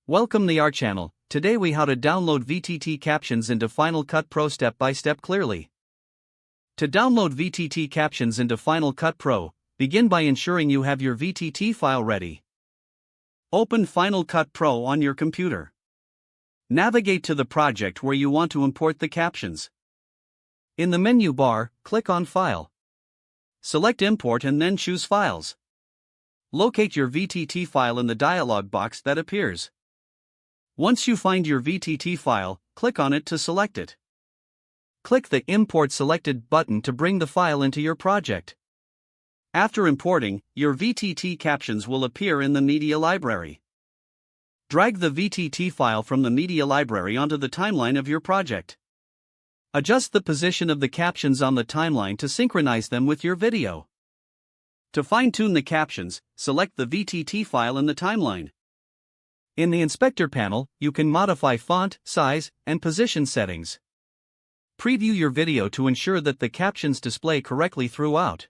Welcome to our channel. Today we how to download VTT Captions into Final Cut Pro step by step clearly. To download VTT Captions into Final Cut Pro, begin by ensuring you have your VTT file ready. Open Final Cut Pro on your computer. Navigate to the project where you want to import the captions. In the menu bar, click on File. Select Import and then choose Files. Locate your VTT file in the dialog box that appears. Once you find your VTT file, click on it to select it. Click the Import Selected button to bring the file into your project. After importing, your VTT captions will appear in the media library. Drag the VTT file from the media library onto the timeline of your project. Adjust the position of the captions on the timeline to synchronize them with your video. To fine-tune the captions, select the VTT file in the timeline. In the Inspector panel, you can modify font, size, and position settings. Preview your video to ensure that the captions display correctly throughout.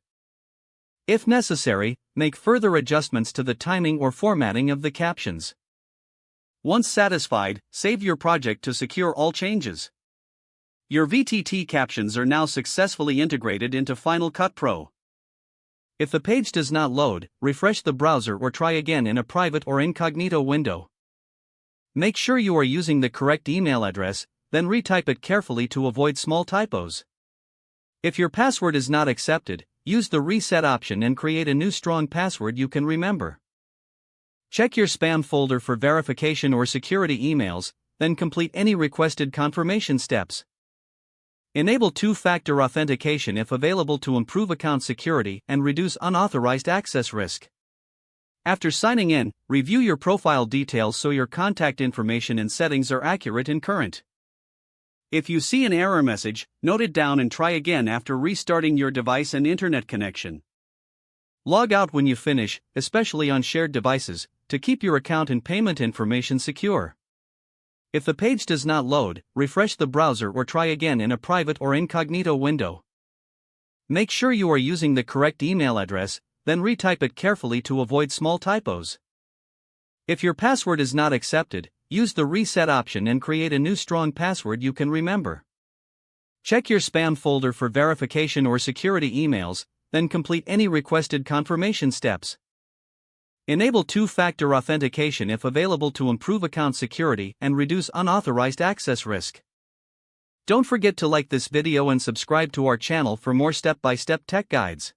If necessary, make further adjustments to the timing or formatting of the captions. Once satisfied, save your project to secure all changes. Your VTT captions are now successfully integrated into Final Cut Pro. If the page does not load, refresh the browser or try again in a private or incognito window. Make sure you are using the correct email address, then retype it carefully to avoid small typos. If your password is not accepted, use the reset option and create a new strong password you can remember. Check your spam folder for verification or security emails, then complete any requested confirmation steps. Enable two-factor authentication if available to improve account security and reduce unauthorized access risk. After signing in, review your profile details so your contact information and settings are accurate and current. If you see an error message, note it down and try again after restarting your device and internet connection. Log out when you finish, especially on shared devices, to keep your account and payment information secure. If the page does not load, refresh the browser or try again in a private or incognito window. Make sure you are using the correct email address, then retype it carefully to avoid small typos. If your password is not accepted, use the reset option and create a new strong password you can remember. Check your spam folder for verification or security emails, then complete any requested confirmation steps. Enable two-factor authentication if available to improve account security and reduce unauthorized access risk. Don't forget to like this video and subscribe to our channel for more step-by-step tech guides.